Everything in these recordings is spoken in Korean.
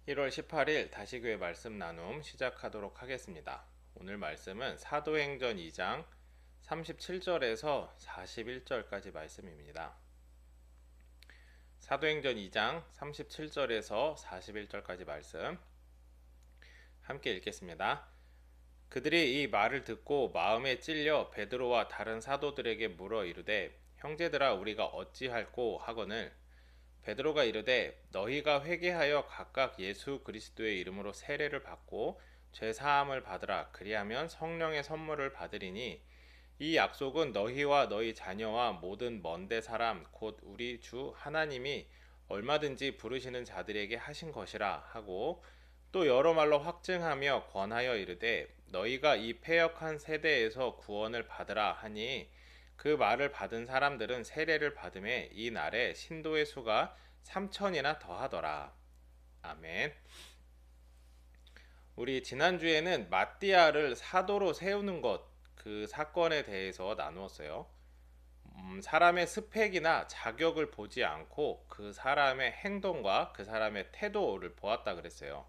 1월 18일 다시교회 말씀 나눔 시작하도록 하겠습니다. 오늘 말씀은 사도행전 2장 37절에서 41절까지 말씀입니다. 사도행전 2장 37절에서 41절까지 말씀 함께 읽겠습니다. 그들이 이 말을 듣고 마음에 찔려 베드로와 다른 사도들에게 물어 이르되 형제들아 우리가 어찌할꼬 하거늘 베드로가 이르되 너희가 회개하여 각각 예수 그리스도의 이름으로 세례를 받고 죄 사함을 받으라. 그리하면 성령의 선물을 받으리니 이 약속은 너희와 너희 자녀와 모든 먼데 사람 곧 우리 주 하나님이 얼마든지 부르시는 자들에게 하신 것이라 하고 또 여러 말로 확증하며 권하여 이르되 너희가 이 패역한 세대에서 구원을 받으라 하니 그 말을 받은 사람들은 세례를 받음에 이 날에 신도의 수가 3천이나 더하더라. 아멘. 우리 지난주에는 마띠아를 사도로 세우는 것, 그 사건에 대해서 나누었어요. 사람의 스펙이나 자격을 보지 않고 그 사람의 행동과 그 사람의 태도를 보았다 그랬어요.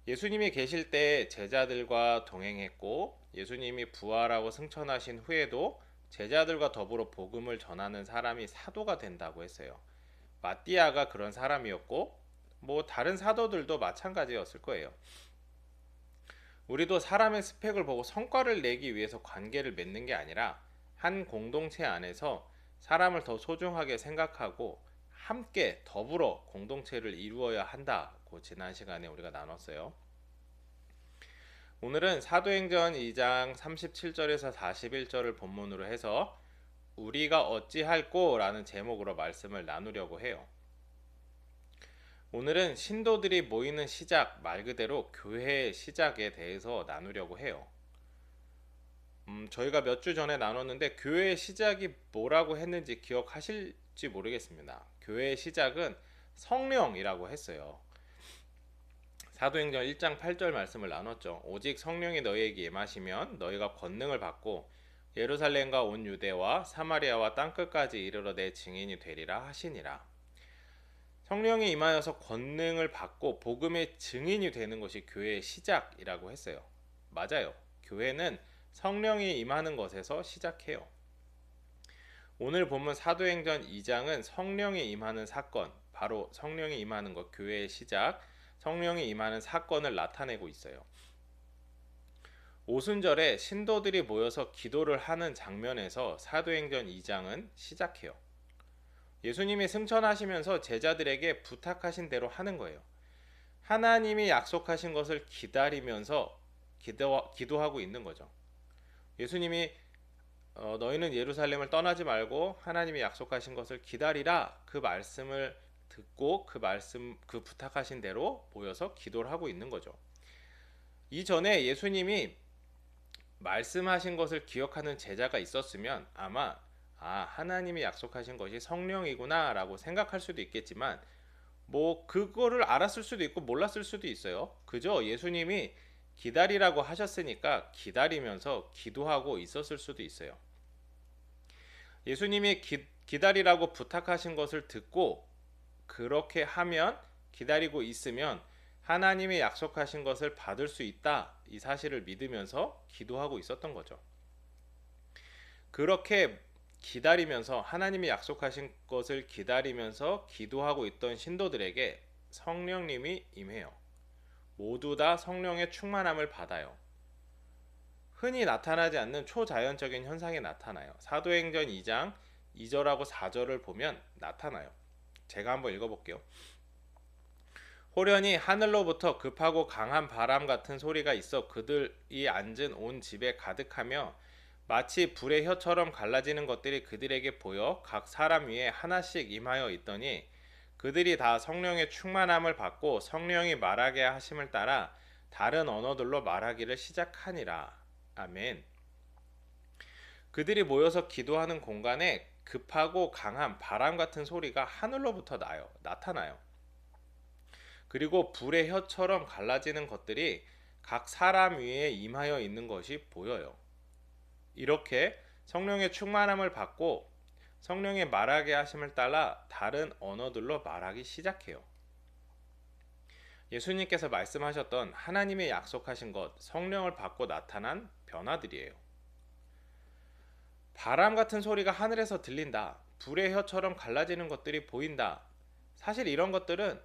예수님이 계실 때 제자들과 동행했고 예수님이 부활하고 승천하신 후에도 제자들과 더불어 복음을 전하는 사람이 사도가 된다고 했어요. 마띠아가 그런 사람이었고 다른 사도들도 마찬가지였을 거예요. 우리도 사람의 스펙을 보고 성과를 내기 위해서 관계를 맺는 게 아니라 한 공동체 안에서 사람을 더 소중하게 생각하고 함께 더불어 공동체를 이루어야 한다고 지난 시간에 우리가 나눴어요. 오늘은 사도행전 2장 37절에서 41절을 본문으로 해서 우리가 어찌할꼬 라는 제목으로 말씀을 나누려고 해요. 오늘은 신도들이 모이는 시작, 말 그대로 교회의 시작에 대해서 나누려고 해요. 저희가 몇 주 전에 나눴는데 교회의 시작이 뭐라고 했는지 기억하실지 모르겠습니다. 교회의 시작은 성령이라고 했어요. 사도행전 1장 8절 말씀을 나눴죠. 오직 성령이 너희에게 임하시면 너희가 권능을 받고 예루살렘과 온 유대와 사마리아와 땅끝까지 이르러 내 증인이 되리라 하시니라. 성령이 임하여서 권능을 받고 복음의 증인이 되는 것이 교회의 시작이라고 했어요. 맞아요. 교회는 성령이 임하는 것에서 시작해요. 오늘 본문 사도행전 2장은 성령이 임하는 사건, 바로 성령이 임하는 것, 교회의 시작, 성령이 임하는 사건을 나타내고 있어요. 오순절에 신도들이 모여서 기도를 하는 장면에서 사도행전 2장은 시작해요. 예수님이 승천하시면서 제자들에게 부탁하신 대로 하는 거예요. 하나님이 약속하신 것을 기다리면서 기도하고 있는 거죠. 예수님이 너희는 예루살렘을 떠나지 말고 하나님이 약속하신 것을 기다리라, 그 말씀을 듣고 그 부탁하신 대로 모여서 기도를 하고 있는 거죠. 이전에 예수님이 말씀하신 것을 기억하는 제자가 있었으면 아마 하나님이 약속하신 것이 성령이구나 라고 생각할 수도 있겠지만 그거를 알았을 수도 있고 몰랐을 수도 있어요. 그저 예수님이 기다리라고 하셨으니까 기다리면서 기도하고 있었을 수도 있어요. 예수님이 기다리라고 부탁하신 것을 듣고 그렇게 하면, 기다리고 있으면 하나님이 약속하신 것을 받을 수 있다, 이 사실을 믿으면서 기도하고 있었던 거죠. 그렇게 기다리면서, 하나님이 약속하신 것을 기다리면서 기도하고 있던 신도들에게 성령님이 임해요. 모두 다 성령의 충만함을 받아요. 흔히 나타나지 않는 초자연적인 현상이 나타나요. 사도행전 2장 2절하고 4절을 보면 나타나요. 제가 한번 읽어볼게요. 호련히 하늘로부터 급하고 강한 바람 같은 소리가 있어 그들이 앉은 온 집에 가득하며 마치 불의 혀처럼 갈라지는 것들이 그들에게 보여 각 사람 위에 하나씩 임하여 있더니 그들이 다 성령의 충만함을 받고 성령이 말하게 하심을 따라 다른 언어들로 말하기를 시작하니라. 아멘. 그들이 모여서 기도하는 공간에 급하고 강한 바람 같은 소리가 하늘로부터 나타나요. 그리고 불의 혀처럼 갈라지는 것들이 각 사람 위에 임하여 있는 것이 보여요. 이렇게 성령의 충만함을 받고 성령의 말하게 하심을 따라 다른 언어들로 말하기 시작해요. 예수님께서 말씀하셨던 하나님의 약속하신 것, 성령을 받고 나타난 변화들이에요. 바람 같은 소리가 하늘에서 들린다. 불의 혀처럼 갈라지는 것들이 보인다. 사실 이런 것들은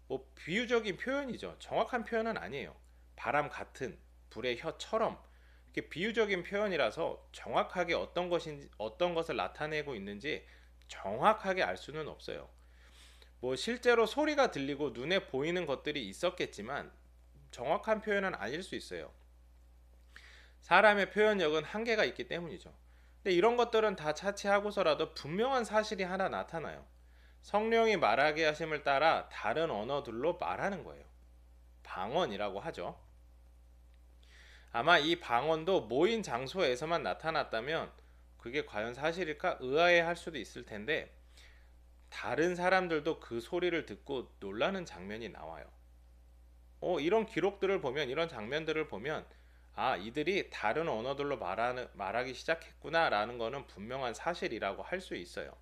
뭐 비유적인 표현이죠. 정확한 표현은 아니에요. 바람 같은, 불의 혀처럼 이렇게 비유적인 표현이라서 정확하게 어떤 것을 나타내고 있는지 정확하게 알 수는 없어요. 뭐 실제로 소리가 들리고 눈에 보이는 것들이 있었겠지만 정확한 표현은 아닐 수 있어요. 사람의 표현력은 한계가 있기 때문이죠. 근데 이런 것들은 다 차치하고서라도 분명한 사실이 하나 나타나요. 성령이 말하게 하심을 따라 다른 언어들로 말하는 거예요. 방언이라고 하죠. 아마 이 방언도 모인 장소에서만 나타났다면 그게 과연 사실일까 의아해할 수도 있을 텐데, 다른 사람들도 그 소리를 듣고 놀라는 장면이 나와요. 이런 기록들을 보면, 이런 장면들을 보면, 이들이 다른 언어들로 말하기 시작했구나 라는 것은 분명한 사실이라고 할 수 있어요.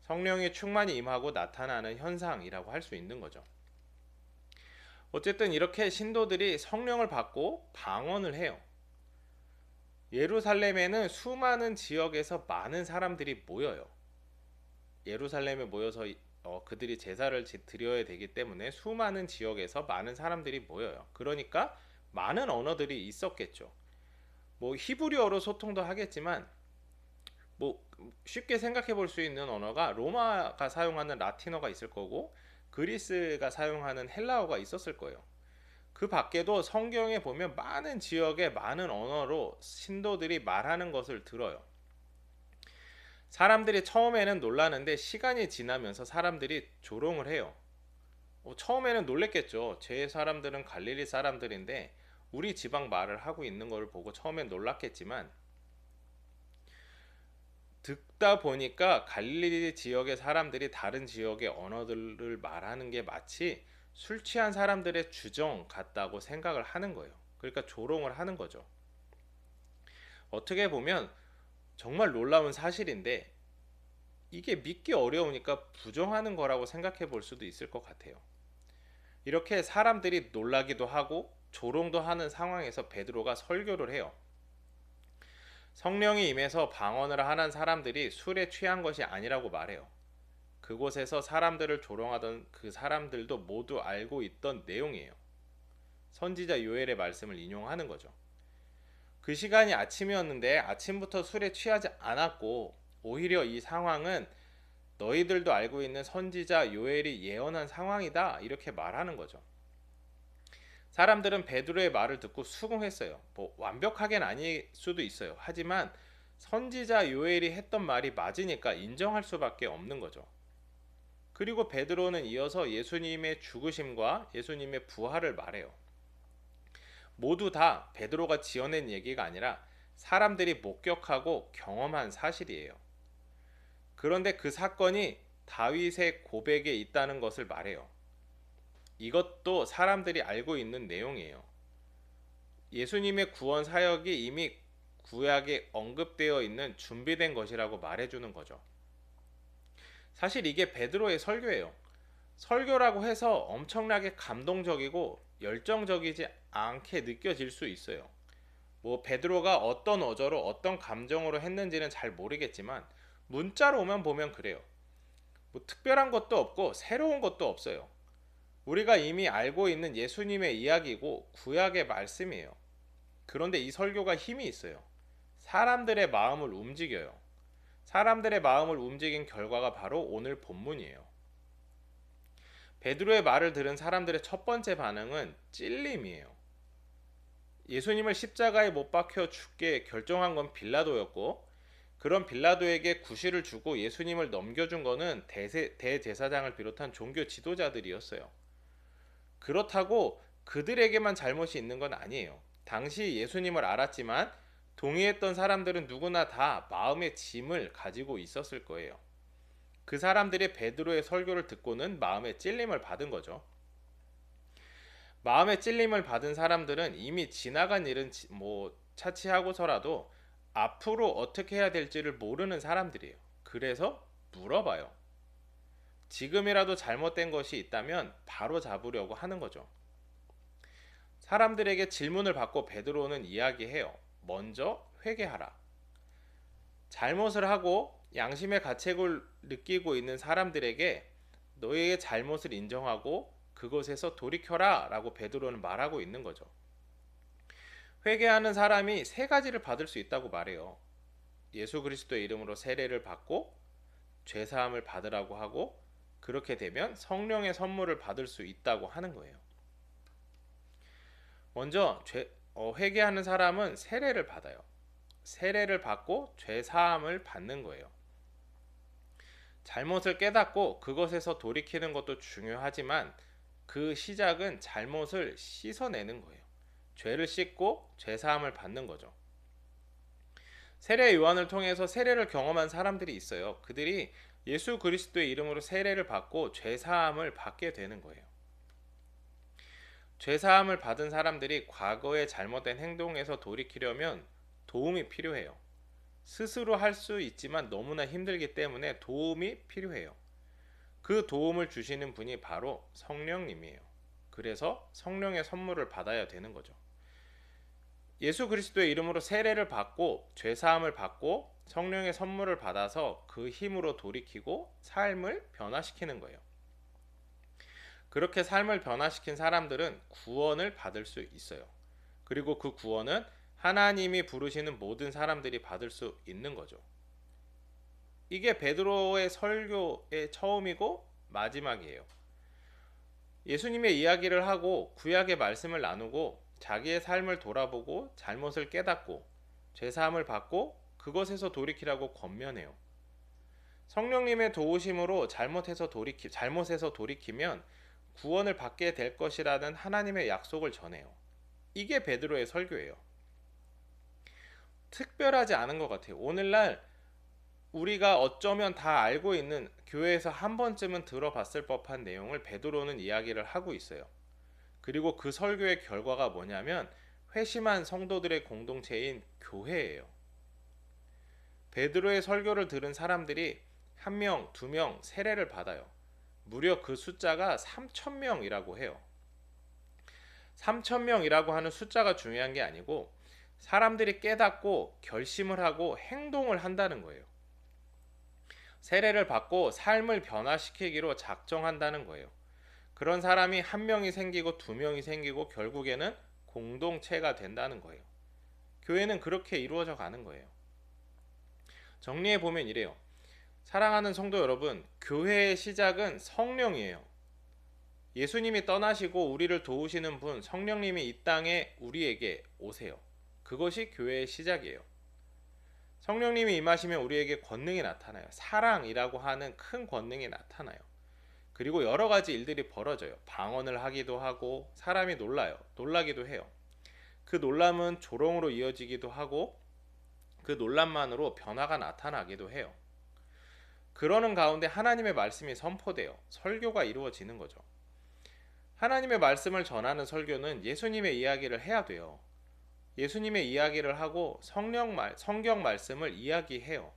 성령의 충만이 임하고 나타나는 현상이라고 할 수 있는 거죠. 어쨌든 이렇게 신도들이 성령을 받고 방언을 해요. 예루살렘에는 수많은 지역에서 많은 사람들이 모여요. 예루살렘에 모여서 그들이 제사를 드려야 되기 때문에 수많은 지역에서 많은 사람들이 모여요. 그러니까 많은 언어들이 있었겠죠. 뭐 히브리어로 소통도 하겠지만, 뭐 쉽게 생각해 볼 수 있는 언어가 로마가 사용하는 라틴어가 있을 거고 그리스가 사용하는 헬라어가 있었을 거예요. 그 밖에도 성경에 보면 많은 지역의 많은 언어로 신도들이 말하는 것을 들어요. 사람들이 처음에는 놀라는데 시간이 지나면서 사람들이 조롱을 해요. 처음에는 놀랬겠죠. 제 사람들은 갈릴리 사람들인데 우리 지방 말을 하고 있는 걸 보고 처음엔 놀랐겠지만, 듣다 보니까 갈릴리 지역의 사람들이 다른 지역의 언어들을 말하는 게 마치 술 취한 사람들의 주정 같다고 생각을 하는 거예요. 그러니까 조롱을 하는 거죠. 어떻게 보면 정말 놀라운 사실인데 이게 믿기 어려우니까 부정하는 거라고 생각해 볼 수도 있을 것 같아요. 이렇게 사람들이 놀라기도 하고 조롱도 하는 상황에서 베드로가 설교를 해요. 성령이 임해서 방언을 하는 사람들이 술에 취한 것이 아니라고 말해요. 그곳에서 사람들을 조롱하던 그 사람들도 모두 알고 있던 내용이에요. 선지자 요엘의 말씀을 인용하는 거죠. 그 시간이 아침이었는데 아침부터 술에 취하지 않았고, 오히려 이 상황은 너희들도 알고 있는 선지자 요엘이 예언한 상황이다, 이렇게 말하는 거죠. 사람들은 베드로의 말을 듣고 수긍했어요. 뭐 완벽하게는 아닐 수도 있어요. 하지만 선지자 요엘이 했던 말이 맞으니까 인정할 수밖에 없는 거죠. 그리고 베드로는 이어서 예수님의 죽으심과 예수님의 부활을 말해요. 모두 다 베드로가 지어낸 얘기가 아니라 사람들이 목격하고 경험한 사실이에요. 그런데 그 사건이 다윗의 고백에 있다는 것을 말해요. 이것도 사람들이 알고 있는 내용이에요. 예수님의 구원 사역이 이미 구약에 언급되어 있는 준비된 것이라고 말해주는 거죠. 사실 이게 베드로의 설교예요. 설교라고 해서 엄청나게 감동적이고 열정적이지 않게 느껴질 수 있어요. 뭐 베드로가 어떤 어조로 어떤 감정으로 했는지는 잘 모르겠지만 문자로 오면 보면 그래요. 뭐 특별한 것도 없고 새로운 것도 없어요. 우리가 이미 알고 있는 예수님의 이야기고 구약의 말씀이에요. 그런데 이 설교가 힘이 있어요. 사람들의 마음을 움직여요. 사람들의 마음을 움직인 결과가 바로 오늘 본문이에요. 베드로의 말을 들은 사람들의 첫 번째 반응은 찔림이에요. 예수님을 십자가에 못 박혀 죽게 결정한 건 빌라도였고, 그런 빌라도에게 구실을 주고 예수님을 넘겨준 거는 대제사장을 비롯한 종교 지도자들이었어요. 그렇다고 그들에게만 잘못이 있는 건 아니에요. 당시 예수님을 알았지만 동의했던 사람들은 누구나 다 마음의 짐을 가지고 있었을 거예요. 그 사람들이 베드로의 설교를 듣고는 마음의 찔림을 받은 거죠. 마음의 찔림을 받은 사람들은 이미 지나간 일은 차치하고서라도 앞으로 어떻게 해야 될지를 모르는 사람들이에요. 그래서 물어봐요. 지금이라도 잘못된 것이 있다면 바로 잡으려고 하는 거죠. 사람들에게 질문을 받고 베드로는 이야기해요. 먼저 회개하라. 잘못을 하고 양심의 가책을 느끼고 있는 사람들에게 너희의 잘못을 인정하고 그것에서 돌이켜라 라고 베드로는 말하고 있는 거죠. 회개하는 사람이 세 가지를 받을 수 있다고 말해요. 예수 그리스도의 이름으로 세례를 받고 죄사함을 받으라고 하고, 그렇게 되면 성령의 선물을 받을 수 있다고 하는 거예요. 먼저 회개하는 사람은 세례를 받아요. 세례를 받고 죄사함을 받는 거예요. 잘못을 깨닫고 그것에서 돌이키는 것도 중요하지만 그 시작은 잘못을 씻어내는 거예요. 죄를 씻고 죄사함을 받는 거죠. 세례 요한을 통해서 세례를 경험한 사람들이 있어요. 그들이 예수 그리스도의 이름으로 세례를 받고 죄사함을 받게 되는 거예요. 죄사함을 받은 사람들이 과거의 잘못된 행동에서 돌이키려면 도움이 필요해요. 스스로 할 수 있지만 너무나 힘들기 때문에 도움이 필요해요. 그 도움을 주시는 분이 바로 성령님이에요. 그래서 성령의 선물을 받아야 되는 거죠. 예수 그리스도의 이름으로 세례를 받고 죄사함을 받고 성령의 선물을 받아서 그 힘으로 돌이키고 삶을 변화시키는 거예요. 그렇게 삶을 변화시킨 사람들은 구원을 받을 수 있어요. 그리고 그 구원은 하나님이 부르시는 모든 사람들이 받을 수 있는 거죠. 이게 베드로의 설교의 처음이고 마지막이에요. 예수님의 이야기를 하고 구약의 말씀을 나누고 자기의 삶을 돌아보고 잘못을 깨닫고 죄사함을 받고 그것에서 돌이키라고 권면해요. 성령님의 도우심으로 잘못에서 돌이키면 구원을 받게 될 것이라는 하나님의 약속을 전해요. 이게 베드로의 설교예요. 특별하지 않은 것 같아요. 오늘날 우리가 어쩌면 다 알고 있는, 교회에서 한 번쯤은 들어봤을 법한 내용을 베드로는 이야기를 하고 있어요. 그리고 그 설교의 결과가 뭐냐면 회심한 성도들의 공동체인 교회예요. 베드로의 설교를 들은 사람들이 1명, 2명 세례를 받아요. 무려 그 숫자가 3,000명이라고 해요. 3,000명이라고 하는 숫자가 중요한 게 아니고 사람들이 깨닫고 결심을 하고 행동을 한다는 거예요. 세례를 받고 삶을 변화시키기로 작정한다는 거예요. 그런 사람이 1명이 생기고 2명이 생기고 결국에는 공동체가 된다는 거예요. 교회는 그렇게 이루어져 가는 거예요. 정리해 보면 이래요. 사랑하는 성도 여러분, 교회의 시작은 성령이에요. 예수님이 떠나시고 우리를 도우시는 분, 성령님이 이 땅에 우리에게 오세요. 그것이 교회의 시작이에요. 성령님이 임하시면 우리에게 권능이 나타나요. 사랑이라고 하는 큰 권능이 나타나요. 그리고 여러 가지 일들이 벌어져요. 방언을 하기도 하고 사람이 놀라기도 해요. 그 놀람은 조롱으로 이어지기도 하고 그 놀람만으로 변화가 나타나기도 해요. 그러는 가운데 하나님의 말씀이 선포돼요. 설교가 이루어지는 거죠. 하나님의 말씀을 전하는 설교는 예수님의 이야기를 해야 돼요. 예수님의 이야기를 하고 성경 말씀을 이야기해요.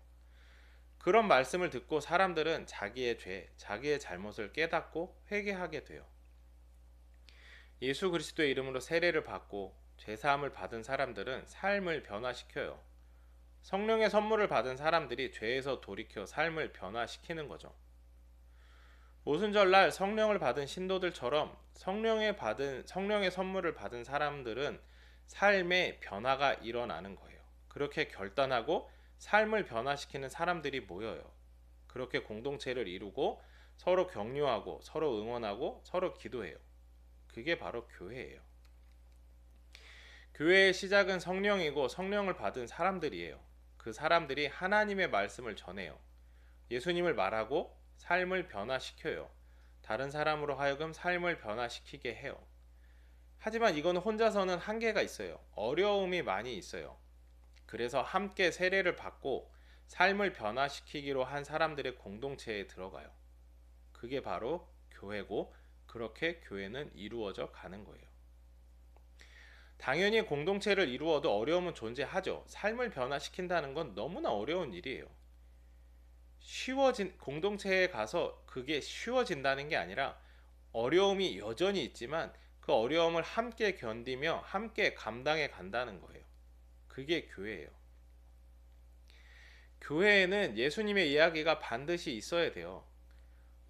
그런 말씀을 듣고 사람들은 자기의 죄, 자기의 잘못을 깨닫고 회개하게 돼요. 예수 그리스도의 이름으로 세례를 받고 죄사함을 받은 사람들은 삶을 변화시켜요. 성령의 선물을 받은 사람들이 죄에서 돌이켜 삶을 변화시키는 거죠. 오순절날 성령을 받은 신도들처럼 성령의 선물을 받은 사람들은 삶의 변화가 일어나는 거예요. 그렇게 결단하고 삶을 변화시키는 사람들이 모여요. 그렇게 공동체를 이루고 서로 격려하고 서로 응원하고 서로 기도해요. 그게 바로 교회예요. 교회의 시작은 성령이고 성령을 받은 사람들이에요. 그 사람들이 하나님의 말씀을 전해요. 예수님을 말하고 삶을 변화시켜요. 다른 사람으로 하여금 삶을 변화시키게 해요. 하지만 이건 혼자서는 한계가 있어요. 어려움이 많이 있어요. 그래서 함께 세례를 받고 삶을 변화시키기로 한 사람들의 공동체에 들어가요. 그게 바로 교회고 그렇게 교회는 이루어져 가는 거예요. 당연히 공동체를 이루어도 어려움은 존재하죠. 삶을 변화시킨다는 건 너무나 어려운 일이에요. 공동체에 가서 그게 쉬워진다는 게 아니라 어려움이 여전히 있지만 그 어려움을 함께 견디며 함께 감당해 간다는 거예요. 그게 교회예요. 교회에는 예수님의 이야기가 반드시 있어야 돼요.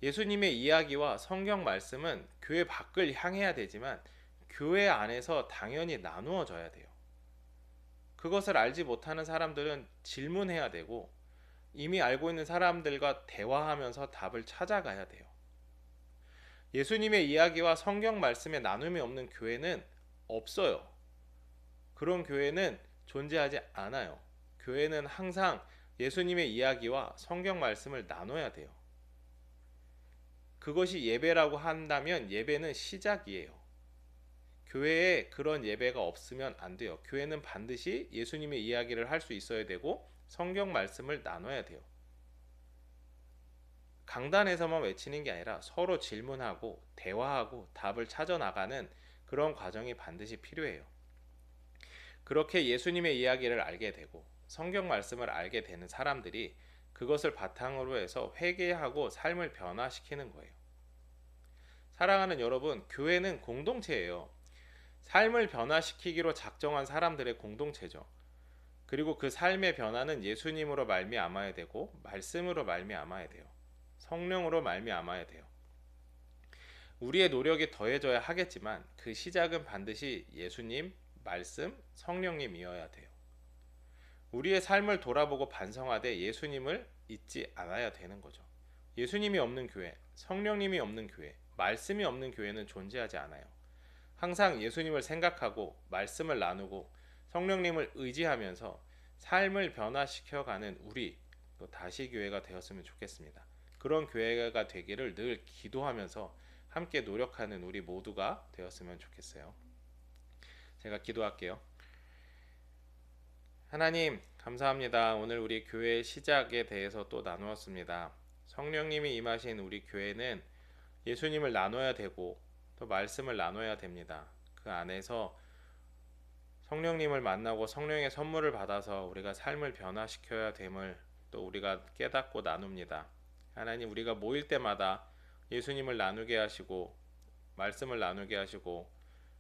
예수님의 이야기와 성경 말씀은 교회 밖을 향해야 되지만 교회 안에서 당연히 나누어져야 돼요. 그것을 알지 못하는 사람들은 질문해야 되고 이미 알고 있는 사람들과 대화하면서 답을 찾아가야 돼요. 예수님의 이야기와 성경 말씀의 나눔이 없는 교회는 없어요. 그런 교회는 존재하지 않아요. 교회는 항상 예수님의 이야기와 성경 말씀을 나눠야 돼요. 그것이 예배라고 한다면 예배는 시작이에요. 교회에 그런 예배가 없으면 안 돼요. 교회는 반드시 예수님의 이야기를 할 수 있어야 되고 성경 말씀을 나눠야 돼요. 강단에서만 외치는 게 아니라 서로 질문하고 대화하고 답을 찾아 나가는 그런 과정이 반드시 필요해요. 그렇게 예수님의 이야기를 알게 되고 성경 말씀을 알게 되는 사람들이 그것을 바탕으로 해서 회개하고 삶을 변화시키는 거예요. 사랑하는 여러분, 교회는 공동체예요. 삶을 변화시키기로 작정한 사람들의 공동체죠. 그리고 그 삶의 변화는 예수님으로 말미암아야 되고 말씀으로 말미암아야 돼요. 성령으로 말미암아야 돼요. 우리의 노력이 더해져야 하겠지만 그 시작은 반드시 예수님, 말씀, 성령님이어야 돼요. 우리의 삶을 돌아보고 반성하되 예수님을 잊지 않아야 되는 거죠. 예수님이 없는 교회, 성령님이 없는 교회, 말씀이 없는 교회는 존재하지 않아요. 항상 예수님을 생각하고 말씀을 나누고 성령님을 의지하면서 삶을 변화시켜가는 우리 또 다시 교회가 되었으면 좋겠습니다. 그런 교회가 되기를 늘 기도하면서 함께 노력하는 우리 모두가 되었으면 좋겠어요. 제가 기도할게요. 하나님 감사합니다. 오늘 우리 교회 시작에 대해서 또 나누었습니다. 성령님이 임하신 우리 교회는 예수님을 나눠야 되고 또 말씀을 나눠야 됩니다. 그 안에서 성령님을 만나고 성령의 선물을 받아서 우리가 삶을 변화시켜야 됨을 또 우리가 깨닫고 나눕니다. 하나님 우리가 모일 때마다 예수님을 나누게 하시고 말씀을 나누게 하시고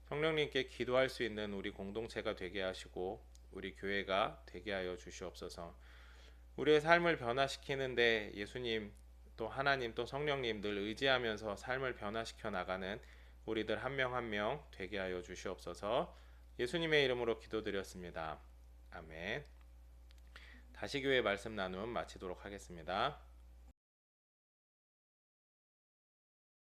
성령님께 기도할 수 있는 우리 공동체가 되게 하시고 우리 교회가 되게 하여 주시옵소서. 우리의 삶을 변화시키는데 예수님 또 하나님 또 성령님 늘 의지하면서 삶을 변화시켜 나가는 우리들 한 명 한 명 되게 하여 주시옵소서. 예수님의 이름으로 기도드렸습니다. 아멘. 다시 교회 말씀 나눔 마치도록 하겠습니다.